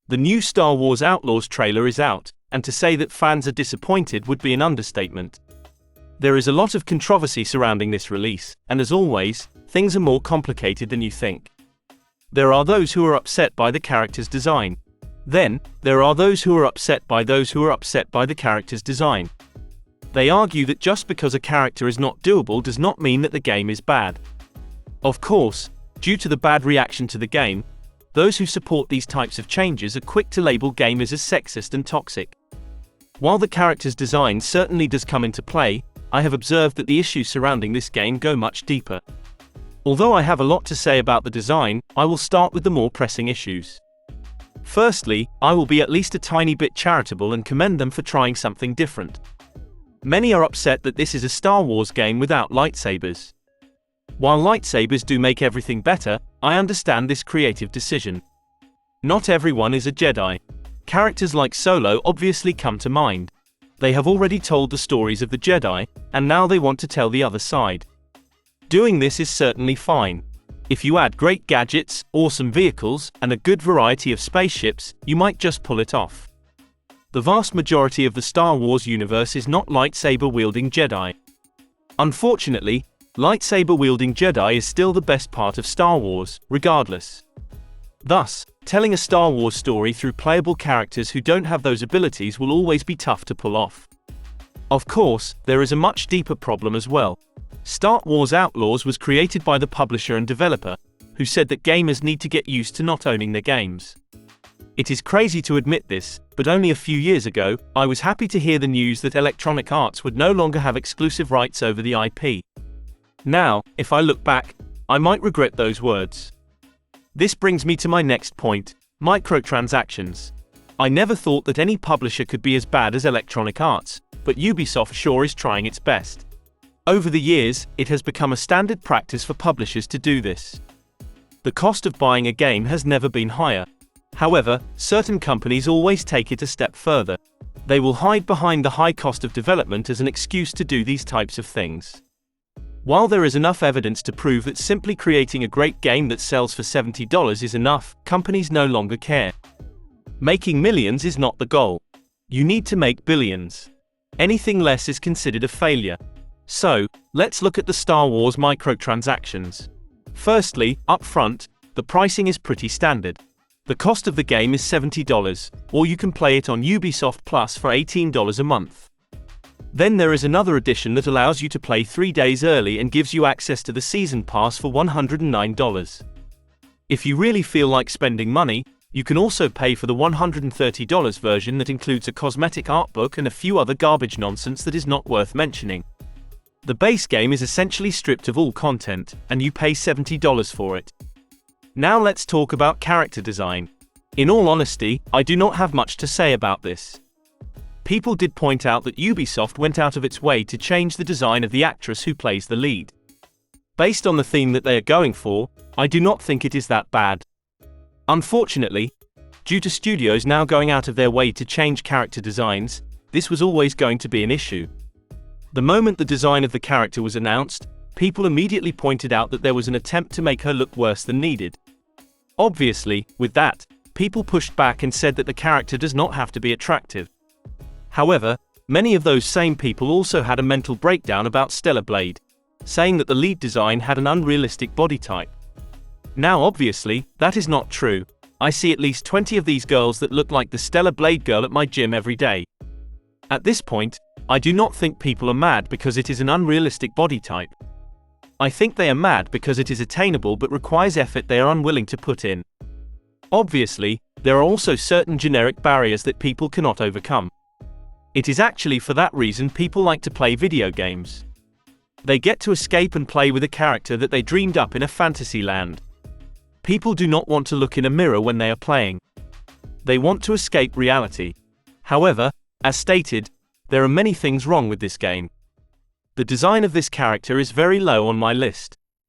The new Star Wars Outlaws trailer is out, and to say that fans are disappointed would be an understatement. There is a lot of controversy surrounding this release, and as always, things are more complicated than you think. There are those who are upset by the character's design. Then, there are those who are upset by those who are upset by the character's design. They argue that just because a character is not doable does not mean that the game is bad. Of course, due to the bad reaction to the game, those who support these types of changes are quick to label gamers as sexist and toxic. While the character's design certainly does come into play, I have observed that the issues surrounding this game go much deeper. Although I have a lot to say about the design, I will start with the more pressing issues. Firstly, I will be at least a tiny bit charitable and commend them for trying something different. Many are upset that this is a Star Wars game without lightsabers. While lightsabers do make everything better, I understand this creative decision. Not everyone is a Jedi. Characters like Solo obviously come to mind. They have already told the stories of the Jedi, and now they want to tell the other side. Doing this is certainly fine. If you add great gadgets, awesome vehicles, and a good variety of spaceships, you might just pull it off. The vast majority of the Star Wars universe is not lightsaber-wielding Jedi. Unfortunately, lightsaber-wielding Jedi is still the best part of Star Wars, regardless. Thus, telling a Star Wars story through playable characters who don't have those abilities will always be tough to pull off. Of course, there is a much deeper problem as well. Star Wars Outlaws was created by the publisher and developer, who said that gamers need to get used to not owning their games. It is crazy to admit this, but only a few years ago, I was happy to hear the news that Electronic Arts would no longer have exclusive rights over the IP. Now, if I look back, I might regret those words. This brings me to my next point: microtransactions. I never thought that any publisher could be as bad as Electronic Arts, but Ubisoft sure is trying its best. Over the years, it has become a standard practice for publishers to do this. The cost of buying a game has never been higher. However, certain companies always take it a step further. They will hide behind the high cost of development as an excuse to do these types of things. While there is enough evidence to prove that simply creating a great game that sells for $70 is enough, companies no longer care. Making millions is not the goal. You need to make billions. Anything less is considered a failure. So, let's look at the Star Wars microtransactions. Firstly, up front, the pricing is pretty standard. The cost of the game is $70, or you can play it on Ubisoft Plus for $18 a month. Then there is another edition that allows you to play 3 days early and gives you access to the Season Pass for $109. If you really feel like spending money, you can also pay for the $130 version that includes a cosmetic art book and a few other garbage nonsense that is not worth mentioning. The base game is essentially stripped of all content, and you pay $70 for it. Now let's talk about character design. In all honesty, I do not have much to say about this. People did point out that Ubisoft went out of its way to change the design of the actress who plays the lead. Based on the theme that they are going for, I do not think it is that bad. Unfortunately, due to studios now going out of their way to change character designs, this was always going to be an issue. The moment the design of the character was announced, people immediately pointed out that there was an attempt to make her look worse than needed. Obviously, with that, people pushed back and said that the character does not have to be attractive. However, many of those same people also had a mental breakdown about Stellar Blade, saying that the lead design had an unrealistic body type. Now obviously, that is not true. I see at least 20 of these girls that look like the Stellar Blade girl at my gym every day. At this point, I do not think people are mad because it is an unrealistic body type. I think they are mad because it is attainable but requires effort they are unwilling to put in. Obviously, there are also certain generic barriers that people cannot overcome. It is actually for that reason people like to play video games. They get to escape and play with a character that they dreamed up in a fantasy land. People do not want to look in a mirror when they are playing. They want to escape reality. However, as stated, there are many things wrong with this game. The design of this character is very low on my list.